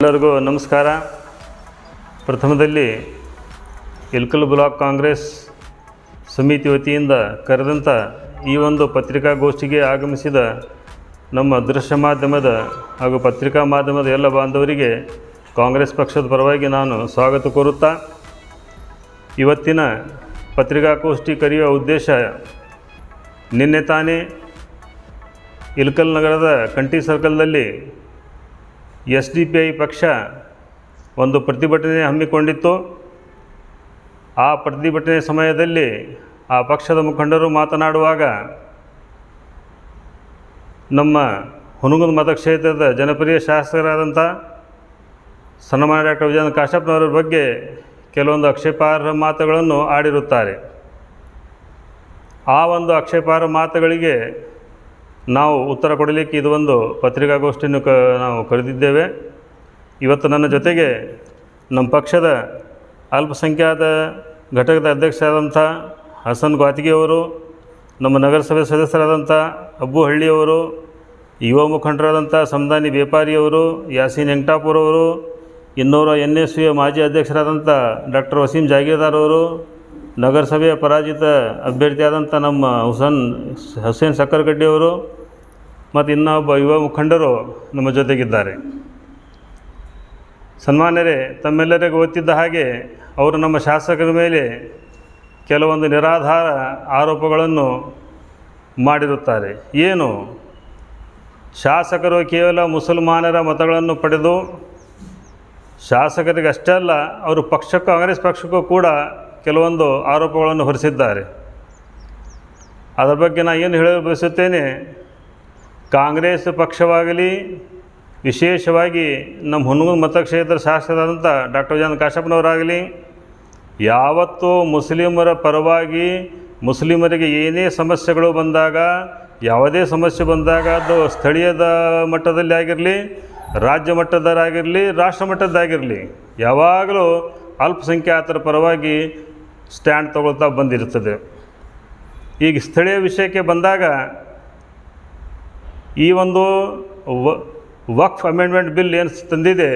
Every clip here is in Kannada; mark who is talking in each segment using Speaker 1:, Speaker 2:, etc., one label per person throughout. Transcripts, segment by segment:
Speaker 1: ಎಲ್ಲರಿಗೂ ನಮಸ್ಕಾರ. ಪ್ರಥಮದಲ್ಲಿ ಇಳಕಲ್ ಬ್ಲಾಕ್ ಕಾಂಗ್ರೆಸ್ ಸಮಿತಿ ವತಿಯಿಂದ ಕರೆದಂಥ ಈ ಒಂದು ಪತ್ರಿಕಾಗೋಷ್ಠಿಗೆ ಆಗಮಿಸಿದ ನಮ್ಮ ದೃಶ್ಯ ಮಾಧ್ಯಮದ ಹಾಗೂ ಪತ್ರಿಕಾ ಮಾಧ್ಯಮದ ಎಲ್ಲ ಬಾಂಧವರಿಗೆ ಕಾಂಗ್ರೆಸ್ ಪಕ್ಷದ ಪರವಾಗಿ ನಾನು ಸ್ವಾಗತ ಕೋರುತ್ತಾ, ಇವತ್ತಿನ ಪತ್ರಿಕಾಗೋಷ್ಠಿ ಕರೆಯುವ ಉದ್ದೇಶ, ನಿನ್ನೆ ತಾನೇ ಇಳಕಲ್ ನಗರದ ಕಂಠಿ ಸರ್ಕಲ್ನಲ್ಲಿ SDPI ಪಕ್ಷ ಒಂದು ಪ್ರತಿಭಟನೆ ಹಮ್ಮಿಕೊಂಡಿತ್ತು. ಆ ಪ್ರತಿಭಟನೆ ಸಮಯದಲ್ಲಿ ಆ ಪಕ್ಷದ ಮುಖಂಡರು ಮಾತನಾಡುವಾಗ ನಮ್ಮ ಹುನಗುಂದ ಮತಕ್ಷೇತ್ರದ ಜನಪ್ರಿಯ ಶಾಸಕರಾದಂಥ ಸನ್ಮಾನ್ಯ ಡಾಕ್ಟರ್ ವಿಜಯೇಂದ್ರ ಕಾಶಪ್ಪನವರ ಬಗ್ಗೆ ಕೆಲವೊಂದು ಆಕ್ಷೇಪಾರ್ಹ ಮಾತುಗಳನ್ನು ಆಡಿರುತ್ತಾರೆ. ಆ ಒಂದು ಆಕ್ಷೇಪಾರ್ಹ ಮಾತುಗಳಿಗೆ ನಾವು ಉತ್ತರ ಕೊಡಲಿಕ್ಕೆ ಇದು ಒಂದು ಪತ್ರಿಕಾಗೋಷ್ಠಿಯನ್ನು ನಾವು ಕರೆದಿದ್ದೇವೆ. ಇವತ್ತು ನನ್ನ ಜೊತೆಗೆ ನಮ್ಮ ಪಕ್ಷದ ಅಲ್ಪಸಂಖ್ಯಾತ ಘಟಕದ ಅಧ್ಯಕ್ಷರಾದಂಥ ಹಸನ್ ಗ್ವಾತಿಗೆಯವರು, ನಮ್ಮ ನಗರಸಭೆ ಸದಸ್ಯರಾದಂಥ ಅಬ್ಬು ಹಳ್ಳಿಯವರು, ಯುವ ಮುಖಂಡರಾದಂಥ ಸಮದಾನಿ ಬೇಪಾರಿಯವರು, ಯಾಸೀನ್ ಹೆಂಗ್ಟಾಪುರವರು, ಇನ್ನೂರ NSU ಮಾಜಿ ಅಧ್ಯಕ್ಷರಾದಂಥ ಡಾಕ್ಟರ್ ವಸೀಂ ಜಾಗೀರ್ದಾರ್ ಅವರು, ನಗರಸಭೆಯ ಪರಾಜಿತ ಅಭ್ಯರ್ಥಿಯಾದಂಥ ನಮ್ಮ ಹುಸೇನ್ ಸಕ್ಕರಗಡ್ಡಿಯವರು ಮತ್ತು ಇನ್ನೊಬ್ಬ ಯುವ ಮುಖಂಡರು ನಮ್ಮ ಜೊತೆಗಿದ್ದಾರೆ. ಸನ್ಮಾನ್ಯರೇ, ತಮ್ಮೆಲ್ಲರಿಗೂ ಗೊತ್ತಿದ್ದ ಹಾಗೆ ಅವರು ನಮ್ಮ ಶಾಸಕರ ಮೇಲೆ ಕೆಲವೊಂದು ನಿರಾಧಾರ ಆರೋಪಗಳನ್ನು ಮಾಡಿರುತ್ತಾರೆ. ಏನು, ಶಾಸಕರು ಕೇವಲ ಮುಸಲ್ಮಾನರ ಮತಗಳನ್ನು ಪಡೆದು ಶಾಸಕರಿಗೆ ಅಷ್ಟೇ ಅಲ್ಲ, ಅವರು ಪಕ್ಷಕ್ಕೂ ಕಾಂಗ್ರೆಸ್ ಪಕ್ಷಕ್ಕೂ ಕೂಡ ಕೆಲವೊಂದು ಆರೋಪಗಳನ್ನು ಹೊರಿಸಿದ್ದಾರೆ. ಅದರ ಬಗ್ಗೆ ನಾನು ಏನು ಹೇಳಲು ಬಯಸುತ್ತೇನೆ, ಕಾಂಗ್ರೆಸ್ ಪಕ್ಷವಾಗಲಿ, ವಿಶೇಷವಾಗಿ ನಮ್ಮ ಹುನಗುಂದ ಮತಕ್ಷೇತ್ರ ಶಾಸಕರಾದಂಥ ಡಾಕ್ಟರ್ ವಿಜಯೇಂದ್ರ ಕಾಶಪ್ಪನವರಾಗಲಿ, ಯಾವತ್ತೂ ಮುಸ್ಲಿಮರ ಪರವಾಗಿ ಮುಸ್ಲಿಮರಿಗೆ ಏನೇ ಸಮಸ್ಯೆಗಳು ಬಂದಾಗ, ಯಾವುದೇ ಸಮಸ್ಯೆ ಬಂದಾಗ ಅದು ಸ್ಥಳೀಯದ ಮಟ್ಟದಲ್ಲಿ ಆಗಿರಲಿ, ರಾಜ್ಯ ಮಟ್ಟದರಾಗಿರಲಿ, ರಾಷ್ಟ್ರ ಮಟ್ಟದ್ದಾಗಿರಲಿ, ಯಾವಾಗಲೂ ಅಲ್ಪಸಂಖ್ಯಾತರ ಪರವಾಗಿ ಸ್ಟ್ಯಾಂಡ್ ತಗೊಳ್ತಾ ಬಂದಿರುತ್ತದೆ. ಈಗ ಸ್ಥಳೀಯ ವಿಷಯಕ್ಕೆ ಬಂದಾಗ, ಈ ಒಂದು ವಕ್ಫ್ ಅಮೆಂಡ್ಮೆಂಟ್ ಬಿಲ್ ಏನು ತಂದಿದೆ,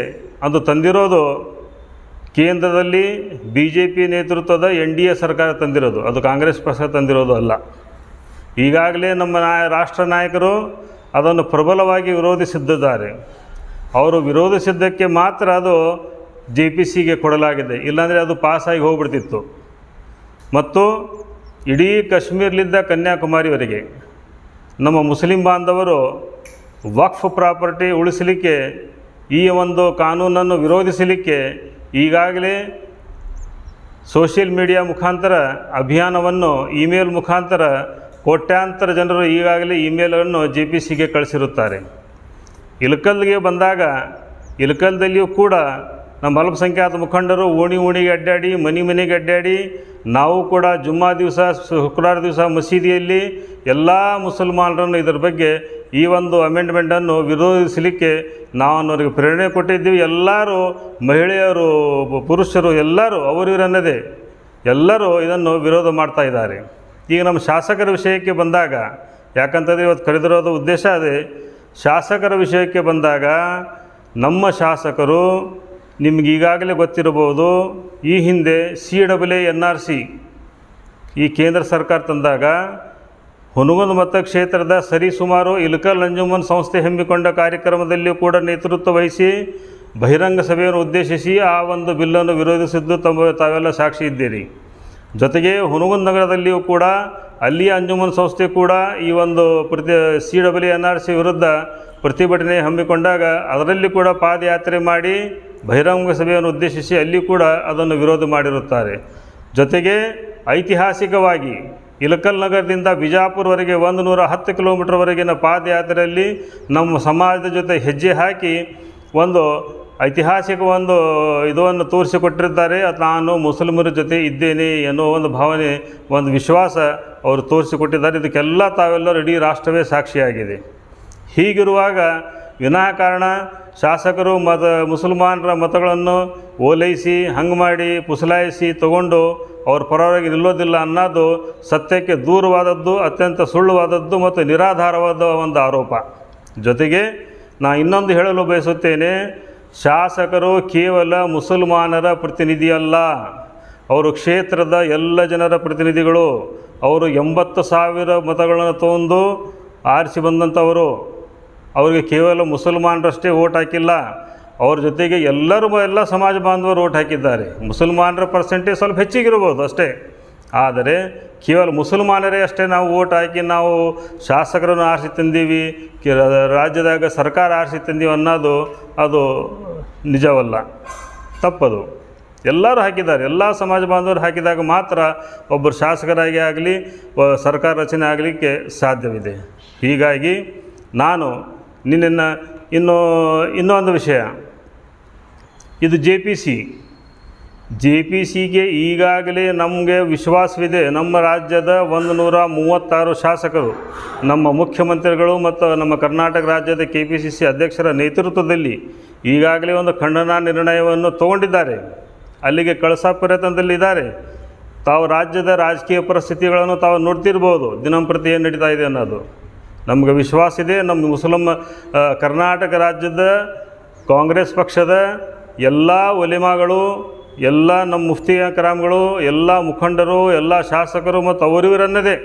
Speaker 1: ಅದು ತಂದಿರೋದು ಕೇಂದ್ರದಲ್ಲಿ BJP ನೇತೃತ್ವದ NDA ಸರ್ಕಾರ ತಂದಿರೋದು, ಅದು ಕಾಂಗ್ರೆಸ್ ಪಕ್ಷ ತಂದಿರೋದು ಅಲ್ಲ. ಈಗಾಗಲೇ ನಮ್ಮ ರಾಷ್ಟ್ರ ನಾಯಕರು ಅದನ್ನು ಪ್ರಬಲವಾಗಿ ವಿರೋಧಿಸಿದ್ದಾರೆ. ಅವರು ವಿರೋಧಿಸಿದ್ದಕ್ಕೆ ಮಾತ್ರ ಅದು JPCಗೆ ಕೊಡಲಾಗಿದೆ, ಇಲ್ಲಾಂದರೆ ಅದು ಪಾಸಾಗಿ ಹೋಗ್ಬಿಡ್ತಿತ್ತು. ಮತ್ತು ಇಡೀ ಕಾಶ್ಮೀರಲಿಂದ ಕನ್ಯಾಕುಮಾರಿವರೆಗೆ ನಮ್ಮ ಮುಸ್ಲಿಂ ಬಾಂಧವರು ವಕ್ಫ್ ಪ್ರಾಪರ್ಟಿ ಉಳಿಸಲಿಕ್ಕೆ, ಈ ಒಂದು ಕಾನೂನನ್ನು ವಿರೋಧಿಸಲಿಕ್ಕೆ ಈಗಾಗಲೇ ಸೋಷಿಯಲ್ ಮೀಡಿಯಾ ಮುಖಾಂತರ ಅಭಿಯಾನವನ್ನು ಇಮೇಲ್ ಮುಖಾಂತರ ಕೋಟ್ಯಾಂತರ ಜನರು ಈಗಾಗಲೇ ಇಮೇಲನ್ನು JPCಗೆ ಕಳಿಸಿರುತ್ತಾರೆ. ಇಳಕಲ್ಗೆ ಬಂದಾಗ, ಇಳಕಲ್ದಲ್ಲಿಯೂ ಕೂಡ ನಮ್ಮ ಅಲ್ಪಸಂಖ್ಯಾತ ಮುಖಂಡರು ಓಣಿಗೆ ಅಡ್ಡಾಡಿ, ಮನೆಗೆ ಅಡ್ಡಾಡಿ, ನಾವು ಕೂಡ ಜುಮ್ಮಾ ದಿವಸ, ಶುಕ್ರವಾರ ದಿವಸ ಮಸೀದಿಯಲ್ಲಿ ಎಲ್ಲ ಮುಸಲ್ಮಾನರನ್ನು ಇದರ ಬಗ್ಗೆ ಈ ಒಂದು ಅಮೆಂಡ್ಮೆಂಟನ್ನು ವಿರೋಧಿಸಲಿಕ್ಕೆ ನಾವು ಅವರಿಗೆ ಪ್ರೇರಣೆ ಕೊಟ್ಟಿದ್ದೀವಿ. ಎಲ್ಲರೂ, ಮಹಿಳೆಯರು, ಪುರುಷರು, ಎಲ್ಲರೂ ಅವರಿವರನ್ನದೇ ಎಲ್ಲರೂ ಇದನ್ನು ವಿರೋಧ ಮಾಡ್ತಾ ಇದ್ದಾರೆ. ಈಗ ನಮ್ಮ ಶಾಸಕರ ವಿಷಯಕ್ಕೆ ಬಂದಾಗ, ಯಾಕಂತಂದರೆ ಇವತ್ತು ಕರೆದಿರೋದು ಉದ್ದೇಶ ಅದೇ, ಶಾಸಕರ ವಿಷಯಕ್ಕೆ ಬಂದಾಗ ನಮ್ಮ ಶಾಸಕರು, ನಿಮ್ಗೆ ಈಗಾಗಲೇ ಗೊತ್ತಿರಬಹುದು, ಈ ಹಿಂದೆ CAA NRC ಈ ಕೇಂದ್ರ ಸರ್ಕಾರ ತಂದಾಗ ಹುನಗುಂದ ಮತಕ್ಷೇತ್ರದ ಸರಿಸುಮಾರು ಇಳಕಲ್ ಅಂಜುಮನ್ ಸಂಸ್ಥೆ ಹಮ್ಮಿಕೊಂಡ ಕಾರ್ಯಕ್ರಮದಲ್ಲಿಯೂ ಕೂಡ ನೇತೃತ್ವ ವಹಿಸಿ ಬಹಿರಂಗ ಸಭೆಯನ್ನು ಉದ್ದೇಶಿಸಿ ಆ ಒಂದು ಬಿಲ್ಲನ್ನು ವಿರೋಧಿಸಿದ್ದು ತಾವೆಲ್ಲ ಸಾಕ್ಷಿ ಇದ್ದೀರಿ. ಜೊತೆಗೆ ಹುನಗುಂದ ನಗರದಲ್ಲಿಯೂ ಕೂಡ ಅಲ್ಲಿಯ ಅಂಜುಮನ್ ಸಂಸ್ಥೆ ಕೂಡ ಈ ಒಂದು CAA NRC ವಿರುದ್ಧ ಪ್ರತಿಭಟನೆ ಹಮ್ಮಿಕೊಂಡಾಗ ಅದರಲ್ಲಿ ಕೂಡ ಪಾದಯಾತ್ರೆ ಮಾಡಿ ಬಹಿರಂಗ ಸಭೆಯನ್ನು ಉದ್ದೇಶಿಸಿ ಅಲ್ಲಿ ಕೂಡ ಅದನ್ನು ವಿರೋಧ ಮಾಡಿರುತ್ತಾರೆ. ಜೊತೆಗೆ ಐತಿಹಾಸಿಕವಾಗಿ ಇಳಕಲ್ ನಗರದಿಂದ ಬಿಜಾಪುರವರೆಗೆ 110 ಕಿಲೋಮೀಟರ್ವರೆಗಿನ ಪಾದಯಾತ್ರೆಯಲ್ಲಿ ನಮ್ಮ ಸಮಾಜದ ಜೊತೆ ಹೆಜ್ಜೆ ಹಾಕಿ ಒಂದು ಐತಿಹಾಸಿಕ ಒಂದು ಇದನ್ನು ತೋರಿಸಿಕೊಟ್ಟಿದ್ದಾರೆ. ನಾನು ಮುಸ್ಲಿಮರ ಜೊತೆ ಇದ್ದೇನೆ ಎನ್ನುವ ಒಂದು ಭಾವನೆ, ಒಂದು ವಿಶ್ವಾಸ ಅವರು ತೋರಿಸಿಕೊಟ್ಟಿದ್ದಾರೆ. ಇದಕ್ಕೆಲ್ಲ ತಾವೆಲ್ಲರೂ ಇಡೀ ರಾಷ್ಟ್ರವೇ ಸಾಕ್ಷಿಯಾಗಿದೆ. ಹೀಗಿರುವಾಗ ವಿನಾಕಾರಣ ಶಾಸಕರು ಮುಸಲ್ಮಾನರ ಮತಗಳನ್ನು ಓಲೈಸಿ, ಹಂಗೆ ಮಾಡಿ, ಪುಸಲಾಯಿಸಿ ತಗೊಂಡು ಅವ್ರ ಪರವಾಗಿ ನಿಲ್ಲೋದಿಲ್ಲ ಅನ್ನೋದು ಸತ್ಯಕ್ಕೆ ದೂರವಾದದ್ದು, ಅತ್ಯಂತ ಸುಳ್ಳುವಾದದ್ದು ಮತ್ತು ನಿರಾಧಾರವಾದ ಒಂದು ಆರೋಪ. ಜೊತೆಗೆ ನಾನು ಇನ್ನೊಂದು ಹೇಳಲು ಬಯಸುತ್ತೇನೆ, ಶಾಸಕರು ಕೇವಲ ಮುಸಲ್ಮಾನರ ಪ್ರತಿನಿಧಿಯಲ್ಲ, ಅವರು ಕ್ಷೇತ್ರದ ಎಲ್ಲ ಜನರ ಪ್ರತಿನಿಧಿಗಳು. ಅವರು 80,000 ಮತಗಳನ್ನು ತೊಗೊಂಡು ಆರಿಸಿ ಬಂದಂಥವರು. ಅವರಿಗೆ ಕೇವಲ ಮುಸಲ್ಮಾನರಷ್ಟೇ ಓಟ್ ಹಾಕಿಲ್ಲ, ಅವ್ರ ಜೊತೆಗೆ ಎಲ್ಲ ಸಮಾಜ ಬಾಂಧವರು ಓಟ್ ಹಾಕಿದ್ದಾರೆ. ಮುಸಲ್ಮಾನರ ಪರ್ಸೆಂಟೇಜ್ ಸ್ವಲ್ಪ ಹೆಚ್ಚಿಗಿರ್ಬೋದು ಅಷ್ಟೇ, ಆದರೆ ಕೇವಲ ಮುಸಲ್ಮಾನರೇ ಅಷ್ಟೇ ನಾವು ಓಟ್ ಹಾಕಿ ನಾವು ಶಾಸಕರನ್ನು ಆರಿಸಿ ತಂದೀವಿ, ರಾಜ್ಯದಾಗ ಸರ್ಕಾರ ಆರಿಸಿ ತಂದೀವಿ ಅನ್ನೋದು ಅದು ನಿಜವಲ್ಲ, ತಪ್ಪದು. ಎಲ್ಲರೂ ಹಾಕಿದ್ದಾರೆ, ಎಲ್ಲ ಸಮಾಜ ಬಾಂಧವರು ಹಾಕಿದಾಗ ಮಾತ್ರ ಒಬ್ಬರು ಶಾಸಕರಾಗಿ ಆಗಲಿ ಸರ್ಕಾರ ರಚನೆ ಆಗಲಿಕ್ಕೆ ಸಾಧ್ಯವಿದೆ. ಹೀಗಾಗಿ ನಾನು ನಿನ್ನನ್ನು ಇನ್ನೊಂದು ವಿಷಯ, ಇದು ಜೆ ಪಿ ಸಿಗೆ ಈಗಾಗಲೇ ನಮಗೆ ವಿಶ್ವಾಸವಿದೆ. ನಮ್ಮ ರಾಜ್ಯದ 136 ಶಾಸಕರು ನಮ್ಮ ಮುಖ್ಯಮಂತ್ರಿಗಳು ಮತ್ತು ನಮ್ಮ ಕರ್ನಾಟಕ ರಾಜ್ಯದ KPCC ಅಧ್ಯಕ್ಷರ ನೇತೃತ್ವದಲ್ಲಿ ಈಗಾಗಲೇ ಒಂದು ಖಂಡನಾ ನಿರ್ಣಯವನ್ನು ತಗೊಂಡಿದ್ದಾರೆ, ಅಲ್ಲಿಗೆ ಕಳಸಾ ಪ್ರಯತ್ನದಲ್ಲಿದ್ದಾರೆ. ತಾವು ರಾಜ್ಯದ ರಾಜಕೀಯ ಪರಿಸ್ಥಿತಿಗಳನ್ನು ತಾವು ನೋಡ್ತಿರ್ಬೋದು, ದಿನಂಪ್ರತಿ ಏನು ನಡೀತಾ ಇದೆ ಅನ್ನೋದು. ನಮಗೆ ವಿಶ್ವಾಸ ಇದೆ, ನಮ್ಮ ಕರ್ನಾಟಕ ರಾಜ್ಯದ ಕಾಂಗ್ರೆಸ್ ಪಕ್ಷದ ಎಲ್ಲ ಒಲಿಮಾಗಳು, ಎಲ್ಲ ನಮ್ಮ ಮುಫ್ತಿ ಕರಾಮ್ಗಳು, ಎಲ್ಲ ಮುಖಂಡರು, ಎಲ್ಲ ಶಾಸಕರು ಮತ್ತು ಅವರಿವರನ್ನದೇ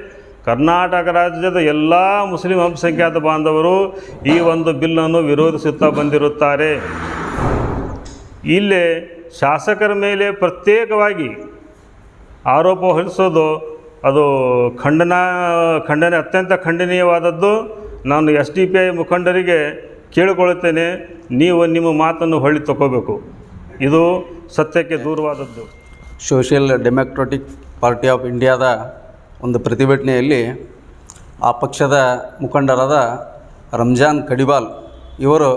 Speaker 1: ಕರ್ನಾಟಕ ರಾಜ್ಯದ ಎಲ್ಲ ಮುಸ್ಲಿಂ ಅಲ್ಪಸಂಖ್ಯಾತ ಬಾಂಧವರು ಈ ಒಂದು ಬಿಲ್ಲನ್ನು ವಿರೋಧಿಸುತ್ತಾ ಬಂದಿರುತ್ತಾರೆ. ಇಲ್ಲೇ ಶಾಸಕರ ಮೇಲೆ ಪ್ರತ್ಯೇಕವಾಗಿ ಆರೋಪ ಹೊರಿಸೋದು ಅದು ಖಂಡನೆ ಅತ್ಯಂತ ಖಂಡನೀಯವಾದದ್ದು. ನಾನು SDPI ಮುಖಂಡರಿಗೆ ಕೇಳಿಕೊಳ್ಳುತ್ತೇನೆ, ನೀವು ನಿಮ್ಮ ಮಾತನ್ನು ಹೊಳ್ಳಿ ತಗೋಬೇಕು, ಇದು ಸತ್ಯಕ್ಕೆ ದೂರವಾದದ್ದು.
Speaker 2: ಸೋಷಿಯಲ್ ಡೆಮೊಕ್ರಾಟಿಕ್ ಪಾರ್ಟಿ ಆಫ್ ಇಂಡಿಯಾದ ಒಂದು ಪ್ರತಿಭಟನೆಯಲ್ಲಿ ಆ ಪಕ್ಷದ ಮುಖಂಡರಾದ ರಂಜಾನ್ ಕಡಿವಾಲ್ ಇವರು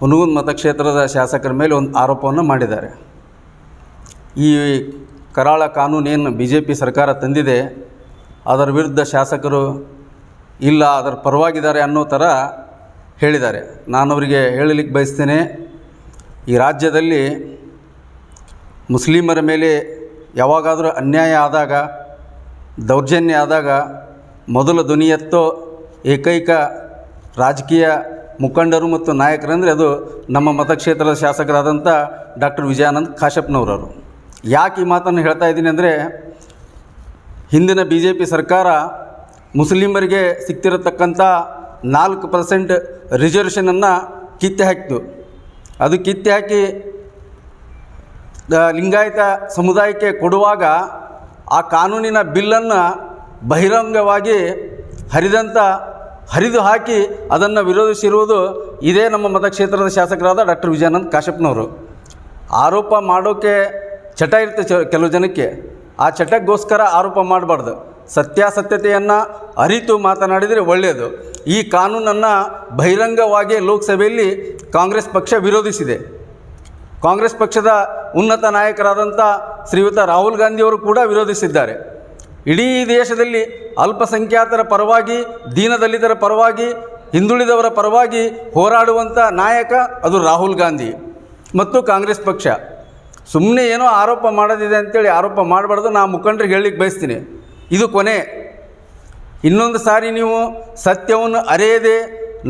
Speaker 2: ಹುನಗುಂದ ಮತಕ್ಷೇತ್ರದ ಶಾಸಕರ ಮೇಲೆ ಒಂದು ಆರೋಪವನ್ನು ಮಾಡಿದ್ದಾರೆ. ಈ ಕರಾಳ ಕಾನೂನೇನು BJP ಸರ್ಕಾರ ತಂದಿದೆ ಅದರ ವಿರುದ್ಧ ಶಾಸಕರು ಇಲ್ಲ ಅದರ ಪರವಾಗಿದ್ದಾರೆ ಅನ್ನೋ ಥರ ಹೇಳಿದ್ದಾರೆ. ನಾನು ಅವರಿಗೆ ಹೇಳಲಿಕ್ಕೆ ಬಯಸ್ತೇನೆ, ಈ ರಾಜ್ಯದಲ್ಲಿ ಮುಸ್ಲಿಮರ ಮೇಲೆ ಯಾವಾಗಾದರೂ ಅನ್ಯಾಯ ಆದಾಗ, ದೌರ್ಜನ್ಯ ಆದಾಗ ಮೊದಲ ಧ್ವನಿ ಎತ್ತೋ ಏಕೈಕ ರಾಜಕೀಯ ಮುಖಂಡರು ಮತ್ತು ನಾಯಕರಂದರೆ ಅದು ನಮ್ಮ ಮತಕ್ಷೇತ್ರದ ಶಾಸಕರಾದಂಥ ಡಾಕ್ಟರ್ ವಿಜಯಾನಂದ್ ಕಾಶಪ್ಪನವರವರು. ಯಾಕೆ ಈ ಮಾತನ್ನು ಹೇಳ್ತಾ ಇದ್ದೀನಿ ಅಂದರೆ, ಹಿಂದಿನ BJP ಸರ್ಕಾರ ಮುಸ್ಲಿಮರಿಗೆ ಸಿಗ್ತಿರತಕ್ಕಂಥ 4% ರಿಸರ್ವೇಷನನ್ನು ಕಿತ್ತೆ ಹಾಕಿತು. ಅದು ಕಿತ್ತೆ ಹಾಕಿ ಲಿಂಗಾಯತ ಸಮುದಾಯಕ್ಕೆ ಕೊಡುವಾಗ ಆ ಕಾನೂನಿನ ಬಿಲ್ಲನ್ನು ಬಹಿರಂಗವಾಗಿ ಹರಿದು ಹಾಕಿ ಅದನ್ನು ವಿರೋಧಿಸಿರುವುದು ಇದೇ ನಮ್ಮ ಮತಕ್ಷೇತ್ರದ ಶಾಸಕರಾದ ಡಾಕ್ಟರ್ ವಿಜಯಾನಂದ್ ಕಾಶಪ್ಪನವರು. ಆರೋಪ ಮಾಡೋಕ್ಕೆ ಚಟ ಇರುತ್ತೆ ಕೆಲವು ಜನಕ್ಕೆ, ಆ ಚಟಕ್ಕೋಸ್ಕರ ಆರೋಪ ಮಾಡಬಾರ್ದು. ಸತ್ಯಾಸತ್ಯತೆಯನ್ನು ಅರಿತು ಮಾತನಾಡಿದರೆ ಒಳ್ಳೆಯದು. ಈ ಕಾನೂನನ್ನು ಬಹಿರಂಗವಾಗಿ ಲೋಕಸಭೆಯಲ್ಲಿ ಕಾಂಗ್ರೆಸ್ ಪಕ್ಷ ವಿರೋಧಿಸಿದೆ. ಕಾಂಗ್ರೆಸ್ ಪಕ್ಷದ ಉನ್ನತ ನಾಯಕರಾದಂಥ ಶ್ರೀಯುತ ರಾಹುಲ್ ಗಾಂಧಿಯವರು ಕೂಡ ವಿರೋಧಿಸಿದ್ದಾರೆ. ಇಡೀ ದೇಶದಲ್ಲಿ ಅಲ್ಪಸಂಖ್ಯಾತರ ಪರವಾಗಿ, ದೀನದಲಿತರ ಪರವಾಗಿ, ಹಿಂದುಳಿದವರ ಪರವಾಗಿ ಹೋರಾಡುವಂಥ ನಾಯಕ ಅದು ರಾಹುಲ್ ಗಾಂಧಿ ಮತ್ತು ಕಾಂಗ್ರೆಸ್ ಪಕ್ಷ. ಸುಮ್ಮನೆ ಏನೋ ಆರೋಪ ಮಾಡೋದಿದೆ ಅಂತೇಳಿ ಆರೋಪ ಮಾಡಬಾರ್ದು. ನಾನು ಮುಖಂಡರಿಗೆ ಹೇಳಲಿಕ್ಕೆ ಬಯಸ್ತೀನಿ, ಇದು ಕೊನೆ. ಇನ್ನೊಂದು ಸಾರಿ ನೀವು ಸತ್ಯವನ್ನು ಅರಿಯದೆ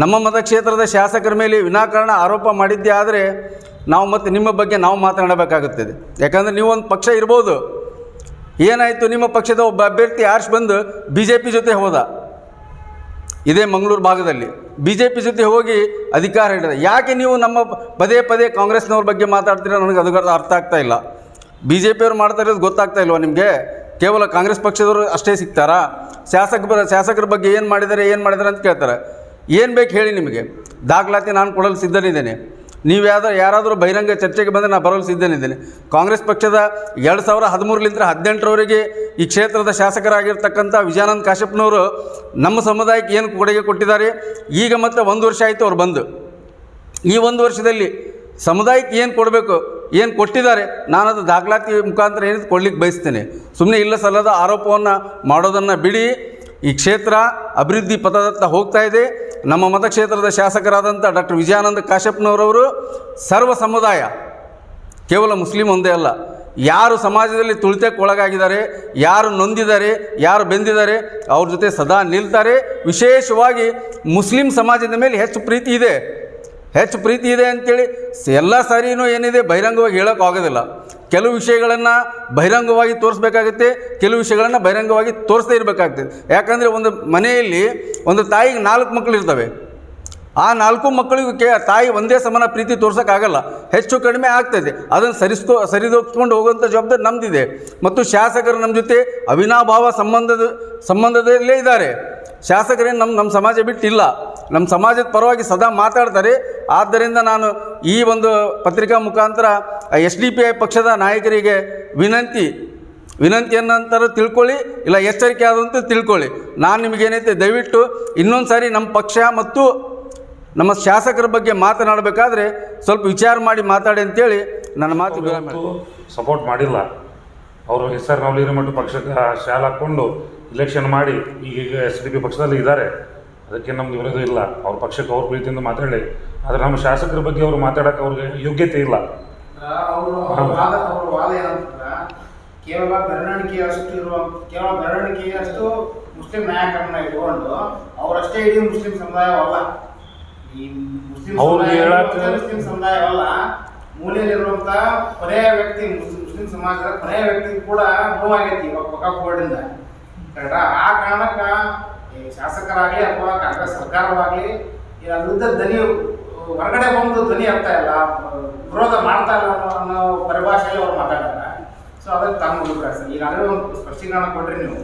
Speaker 2: ನಮ್ಮ ಮತಕ್ಷೇತ್ರದ ಶಾಸಕರ ಮೇಲೆ ವಿನಾಕಾರಣ ಆರೋಪ ಮಾಡಿದ್ದೇ ಆದರೆ ನಾವು ಮತ್ತು ನಿಮ್ಮ ಬಗ್ಗೆ ನಾವು ಮಾತನಾಡಬೇಕಾಗುತ್ತದೆ. ಯಾಕಂದರೆ ನೀವೊಂದು ಪಕ್ಷ ಇರ್ಬೋದು, ಏನಾಯಿತು ನಿಮ್ಮ ಪಕ್ಷದ ಒಬ್ಬ ಅಭ್ಯರ್ಥಿ ಆರ್ಸ್ ಬಂದು BJP ಜೊತೆ ಹೋದ, ಇದೇ ಮಂಗಳೂರು ಭಾಗದಲ್ಲಿ BJP ಜೊತೆ ಹೋಗಿ ಅಧಿಕಾರ ಹಿಡಿದ. ಯಾಕೆ ನೀವು ನಮ್ಮ ಪದೇ ಕಾಂಗ್ರೆಸ್ನವ್ರ ಬಗ್ಗೆ ಮಾತಾಡ್ತೀರ? ನನಗೆ ಅದು ಅರ್ಥ ಆಗ್ತಾ ಇಲ್ಲ. BJPಯವ್ರು ಮಾಡ್ತಾ ಇರೋದು ಗೊತ್ತಾಗ್ತಾ ಇಲ್ವಾ ನಿಮಗೆ? ಕೇವಲ ಕಾಂಗ್ರೆಸ್ ಪಕ್ಷದವರು ಅಷ್ಟೇ ಸಿಗ್ತಾರಾ? ಶಾಸಕರ ಬಗ್ಗೆ ಏನು ಮಾಡಿದ್ದಾರೆ ಅಂತ ಕೇಳ್ತಾರೆ. ಏನು ಬೇಕು ಹೇಳಿ, ನಿಮಗೆ ದಾಖಲಾತಿ ನಾನು ಕೊಡಲು ಸಿದ್ಧನಿದ್ದೇನೆ. ನೀವು ಯಾರಾದರೂ ಬಹಿರಂಗ ಚರ್ಚೆಗೆ ಬಂದರೆ ನಾನು ಬರಲು ಸಿದ್ಧನಿದ್ದೇನೆ. ಕಾಂಗ್ರೆಸ್ ಪಕ್ಷದ 2013ರಿಂದ 2018ರವರೆಗೆ ಈ ಕ್ಷೇತ್ರದ ಶಾಸಕರಾಗಿರ್ತಕ್ಕಂಥ ವಿಜಯಾನಂದ್ ಕಾಶಪ್ಪನವರು ನಮ್ಮ ಸಮುದಾಯಕ್ಕೆ ಏನು ಕೊಡುಗೆ ಕೊಟ್ಟಿದ್ದಾರೆ. ಈಗ ಮತ್ತೆ 1 ವರ್ಷ ಆಯಿತು ಅವ್ರು ಬಂದು. ಈ 1 ವರ್ಷದಲ್ಲಿ ಸಮುದಾಯಕ್ಕೆ ಏನು ಕೊಡಬೇಕು, ಏನು ಕೊಟ್ಟಿದ್ದಾರೆ, ನಾನು ಅದು ದಾಖಲಾತಿ ಮುಖಾಂತರ ಏನಿದೆ ಕೊಡಲಿಕ್ಕೆ ಬಯಸ್ತೇನೆ. ಸುಮ್ಮನೆ ಇಲ್ಲ ಸಲ್ಲದ ಆರೋಪವನ್ನು ಮಾಡೋದನ್ನು ಬಿಡಿ. ಈ ಕ್ಷೇತ್ರ ಅಭಿವೃದ್ಧಿ ಪಥದತ್ತ ಹೋಗ್ತಾ ಇದೆ. ನಮ್ಮ ಮತಕ್ಷೇತ್ರದ ಶಾಸಕರಾದಂಥ ಡಾಕ್ಟರ್ ವಿಜಯಾನಂದ ಕಾಶಪ್ಪನವರವರು ಸರ್ವ ಸಮುದಾಯ, ಕೇವಲ ಮುಸ್ಲಿಂ ಒಂದೇ ಅಲ್ಲ, ಯಾರು ಸಮಾಜದಲ್ಲಿ ತುಳಿತಕ್ಕೆ ಒಳಗಾಗಿದ್ದಾರೆ, ಯಾರು ನೊಂದಿದ್ದಾರೆ, ಯಾರು ಬೆಂದಿದ್ದಾರೆ, ಅವ್ರ ಜೊತೆ ಸದಾ ನಿಲ್ತಾರೆ. ವಿಶೇಷವಾಗಿ ಮುಸ್ಲಿಂ ಸಮಾಜದ ಮೇಲೆ ಹೆಚ್ಚು ಪ್ರೀತಿ ಇದೆ. ಹೆಚ್ಚು ಪ್ರೀತಿ ಇದೆ ಅಂಥೇಳಿ ಎಲ್ಲ ಸಾರಿನೂ ಏನಿದೆ ಬಹಿರಂಗವಾಗಿ ಹೇಳೋಕ್ಕಾಗೋದಿಲ್ಲ. ಕೆಲವು ವಿಷಯಗಳನ್ನು ಬಹಿರಂಗವಾಗಿ ತೋರಿಸ್ಬೇಕಾಗುತ್ತೆ, ಕೆಲವು ವಿಷಯಗಳನ್ನು ಬಹಿರಂಗವಾಗಿ ತೋರಿಸದೇ ಇರಬೇಕಾಗ್ತದೆ. ಯಾಕಂದರೆ ಒಂದು ಮನೆಯಲ್ಲಿ ಒಂದು ತಾಯಿಗೆ 4 ಮಕ್ಕಳು ಇರ್ತವೆ. ಆ 4 ಮಕ್ಕಳಿಗೂ ತಾಯಿ ಒಂದೇ ಸಮಾನ ಪ್ರೀತಿ ತೋರ್ಸೋಕ್ಕಾಗಲ್ಲ, ಹೆಚ್ಚು ಕಡಿಮೆ ಆಗ್ತದೆ. ಅದನ್ನು ಸರಿದೂಗಿಸ್ಕೊಂಡು ಹೋಗುವಂಥ ಜವಾಬ್ದಾರಿ ನಮ್ಮದಿದೆ. ಮತ್ತು ಶಾಸಕರು ನಮ್ಮ ಜೊತೆ ಅವಿನಾಭಾವ ಸಂಬಂಧದಲ್ಲೇ ಇದ್ದಾರೆ. ಶಾಸಕರೇನು ನಮ್ಮ ಸಮಾಜ ಬಿಟ್ಟಿಲ್ಲ, ನಮ್ಮ ಸಮಾಜದ ಪರವಾಗಿ ಸದಾ ಮಾತಾಡ್ತಾರೆ. ಆದ್ದರಿಂದ ನಾನು ಈ ಒಂದು ಪತ್ರಿಕಾ ಮುಖಾಂತರ SDPI ಪಕ್ಷದ ನಾಯಕರಿಗೆ ವಿನಂತಿಯನ್ನಂತರ ತಿಳ್ಕೊಳ್ಳಿ, ಇಲ್ಲ ಎಚ್ಚರಿಕೆ ಆದಂತೂ ತಿಳ್ಕೊಳ್ಳಿ. ನಾನು ನಿಮಗೇನೈತೆ ದಯವಿಟ್ಟು ಇನ್ನೊಂದು ಸಾರಿ ನಮ್ಮ ಪಕ್ಷ ಮತ್ತು ನಮ್ಮ ಶಾಸಕರ ಬಗ್ಗೆ ಮಾತನಾಡಬೇಕಾದ್ರೆ ಸ್ವಲ್ಪ ವಿಚಾರ ಮಾಡಿ ಮಾತಾಡಿ ಅಂತೇಳಿ ನನ್ನ ಮಾತು
Speaker 3: ಸಪೋರ್ಟ್ ಮಾಡಿಲ್ಲ. ಅವರು ಹೆಸರಿನಲ್ಲಿ ಹಿರೇಮಠ ಪಕ್ಷಕ್ಕೆ ಶಾಲೆ ಹಾಕ್ಕೊಂಡು ಇಲೆಕ್ಷನ್ ಮಾಡಿ ಈಗ SDP ಪಕ್ಷದಲ್ಲಿ ಇದ್ದಾರೆ. ಅದಕ್ಕೆ ನಮ್ಗೆ ವಿರೋಧ ಇಲ್ಲ. ಅವ್ರ ಪಕ್ಷಕ್ಕೆ ಅವ್ರ ಪ್ರೀತಿಯಿಂದ ಮಾತಾಡಿ, ಆದರೆ ನಮ್ಮ ಶಾಸಕರ ಬಗ್ಗೆ ಅವರು ಮಾತಾಡೋಕ್ಕೆ ಅವ್ರಿಗೆ ಯೋಗ್ಯತೆ ಇಲ್ಲ.
Speaker 4: ವಾದ ಏನಂತ ಕೇವಲ ಬೆರಳಿಕೆಯಷ್ಟು ಮುಸ್ಲಿಂ ನಾಯಕರನ್ನ ಇಟ್ಕೊಂಡು ಅವರಷ್ಟೇ ಇಡೀ ಮುಸ್ಲಿಂ ಸಮುದಾಯವಲ್ಲ, ಈ ಮುಸ್ಲಿಂ ಸಮುದಾಯವಲ್ಲ, ಮೂಲೆಯಲ್ಲಿರುವಂಥ ಕೊನೆಯ ವ್ಯಕ್ತಿ, ಮುಸ್ಲಿಂ ಸಮಾಜದ ಕೊನೆಯ ವ್ಯಕ್ತಿ ಕೂಡ ನೋವಾಗೈತಿ ವಕ್ಫ್ ಬೋರ್ಡಿಂದ. ಕರೆಕ್ಟಾ? ಆ ಕಾರಣಕ್ಕೆ ಶಾಸಕರಾಗಲಿ ಅಥವಾ ಕಾಂಗ್ರೆಸ್ ಸರ್ಕಾರವಾಗಲಿ ಇದರ ವಿರುದ್ಧ ಧ್ವನಿ ಹೊರಗಡೆ ಬಂದು ಧ್ವನಿ ಆಗ್ತಾ ಇಲ್ಲ, ವಿರೋಧ ಮಾಡ್ತಾ ಇಲ್ಲ ಅನ್ನೋ ಪರಿಭಾಷೆಯಲ್ಲಿ ಅವ್ರು ಮಾತಾಡ್ತಾರೆ. ಸೊ ಅದಕ್ಕೆ ತಮ್ಮ ಅಭಿಪ್ರಾಯ ಸರ್. ಈಗಾಗಲೇ ಒಂದು ಸ್ಪಷ್ಟೀಕರಣ ಕೊಟ್ಟರೆ ನೀವು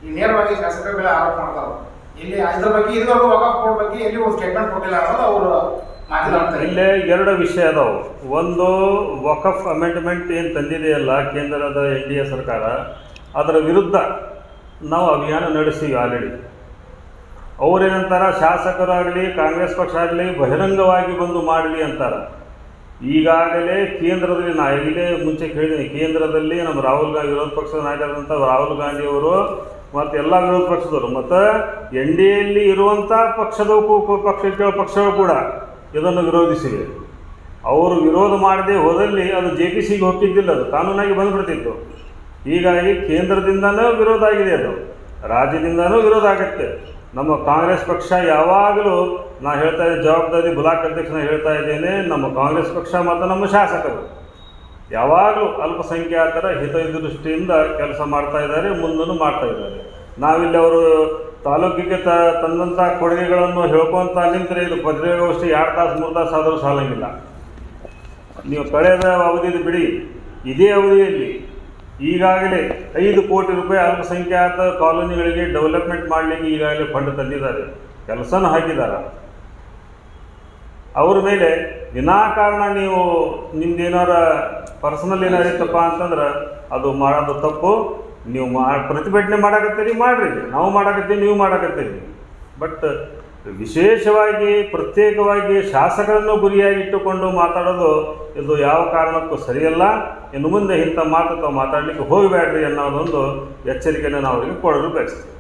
Speaker 4: ಈ ನೇರವಾಗಿ ಶಾಸಕರ ಮೇಲೆ ಆರೋಪ ಮಾಡ್ತಾರೆ. ಇಲ್ಲಿ ಇದ್ರ ಬಗ್ಗೆ ಇದುವರೆಗೂ ವಕ್ಫ್ ಬೋರ್ಡ್ ಬಗ್ಗೆ ಎಲ್ಲಿ ಒಂದು ಸ್ಟೇಟ್ಮೆಂಟ್ ಕೊಟ್ಟಿಲ್ಲ ಅನ್ನೋದು ಅವರು ಮಾತನಾಡ್ತಾರೆ.
Speaker 1: ಇಲ್ಲೇ 2 ವಿಷಯ ಅದಾವೆ. ಒಂದು, ವಕ್ಫ್ ಅಮೆಂಡ್ಮೆಂಟ್ ಏನು ತಂದಿದೆಯಲ್ಲ ಕೇಂದ್ರದ NDA ಸರ್ಕಾರ, ಅದರ ವಿರುದ್ಧ ನಾವು ಅಭಿಯಾನ ನಡೆಸ್ತೀವಿ ಆಲ್ರೆಡಿ. ಅವರೇನಂತಾರೆ, ಶಾಸಕರಾಗಲಿ ಕಾಂಗ್ರೆಸ್ ಪಕ್ಷ ಆಗಲಿ ಬಹಿರಂಗವಾಗಿ ಬಂದು ಮಾಡಲಿ ಅಂತಾರೆ. ಈಗಾಗಲೇ ಕೇಂದ್ರದಲ್ಲಿ, ನಾ ಇಲ್ಲೇ ಮುಂಚೆ ಕೇಳಿದ್ದೀನಿ, ಕೇಂದ್ರದಲ್ಲಿ ನಮ್ಮ ರಾಹುಲ್ ಗಾಂಧಿ, ವಿರೋಧ ಪಕ್ಷದ ನಾಯಕರಾದಂಥ ರಾಹುಲ್ ಗಾಂಧಿಯವರು ಮತ್ತು ಎಲ್ಲ ವಿರೋಧ ಪಕ್ಷದವರು ಮತ್ತು NDAಯಲ್ಲಿ ಇರುವಂಥ ಪಕ್ಷಗಳು ಕೂಡ ಇದನ್ನು ವಿರೋಧಿಸಿವೆ. ಅವರು ವಿರೋಧ ಮಾಡದೆ ಹೋದಲ್ಲಿ ಅದು JPCಗೆ ಹೋಗ್ತಿದ್ದಿಲ್ಲ, ಅದು ಕಾನೂನಾಗಿ ಬಂದುಬಿಡ್ತಿತ್ತು. ಹೀಗಾಗಿ ಕೇಂದ್ರದಿಂದನೂ ವಿರೋಧ ಆಗಿದೆ, ಅದು ರಾಜ್ಯದಿಂದನೂ ವಿರೋಧ ಆಗುತ್ತೆ. ನಮ್ಮ ಕಾಂಗ್ರೆಸ್ ಪಕ್ಷ ಯಾವಾಗಲೂ, ನಾನು ಹೇಳ್ತಾ ಇದ್ದೀನಿ, ಜವಾಬ್ದಾರಿ ಬ್ಲಾಕ್ ಅಧ್ಯಕ್ಷನ ಹೇಳ್ತಾ ಇದ್ದೇನೆ, ನಮ್ಮ ಕಾಂಗ್ರೆಸ್ ಪಕ್ಷ ಮತ್ತು ನಮ್ಮ ಶಾಸಕರು ಯಾವಾಗಲೂ ಅಲ್ಪಸಂಖ್ಯಾತರ ಹಿತದೃಷ್ಟಿಯಿಂದ ಕೆಲಸ ಮಾಡ್ತಾ ಇದ್ದಾರೆ, ಮುಂದೂ ಮಾಡ್ತಾ ಇದ್ದಾರೆ. ನಾವಿಲ್ಲಿ ಅವರು ತಾಲೂಕಿಗೆ ತಂದಂಥ ಕೊಡುಗೆಗಳನ್ನು ಹೇಳ್ಕೊತ ನಿಂತರೆ ಇದು ಪತ್ರಿಕಾಗೋಷ್ಠಿ 2 ತಾಸು 3 ತಾಸು ಆದರೂ ಸಾಲಂಗಿಲ್ಲ. ನೀವು ಕಳೆದ ಅವಧಿದು ಬಿಡಿ, ಇದೇ ಅವಧಿಯಲ್ಲಿ ಈಗಾಗಲೇ 5 ಕೋಟಿ ರೂಪಾಯಿ ಅಲ್ಪಸಂಖ್ಯಾತ ಕಾಲೋನಿಗಳಿಗೆ ಡೆವಲಪ್ಮೆಂಟ್ ಮಾಡಲಿಕ್ಕೆ ಈಗಾಗಲೇ ಫಂಡ್ ತಂದಿದ್ದಾರೆ, ಕೆಲಸನೂ ಹಾಕಿದ್ದಾರೆ. ಅವ್ರ ಮೇಲೆ ವಿನಾಕಾರಣ ನೀವು ನಿಮ್ದೇನಾರ ಪರ್ಸನಲ್ ಏನಾರು ಇತ್ತಪ್ಪ ಅಂತಂದ್ರೆ ಅದು ಮಾಡೋದು ತಪ್ಪು. ನೀವು ಪ್ರತಿಭಟನೆ ಮಾಡಕತ್ತೀರಿ, ಮಾಡಿರಿ, ನಾವು ಮಾಡಕತ್ತೀವಿ, ನೀವು ಮಾಡಕತ್ತೀರಿ. ಬಟ್ ವಿಶೇಷವಾಗಿ ಪ್ರತ್ಯೇಕವಾಗಿ ಶಾಸಕರನ್ನು ಗುರಿಯಾಗಿಟ್ಟುಕೊಂಡು ಮಾತಾಡೋದು ಇದು ಯಾವ ಕಾರಣಕ್ಕೂ ಸರಿಯಲ್ಲ. ಇನ್ನು ಮುಂದೆ ಇಂಥ ಮಾತು ತಾವು ಮಾತಾಡಲಿಕ್ಕೆ ಹೋಗಬೇಡ್ರಿ ಅನ್ನೋದೊಂದು ಎಚ್ಚರಿಕೆಯನ್ನು ನಾವು ಅವರಿಗೆ ಕೊಡಲು ಬಯಸ್ತೀವಿ.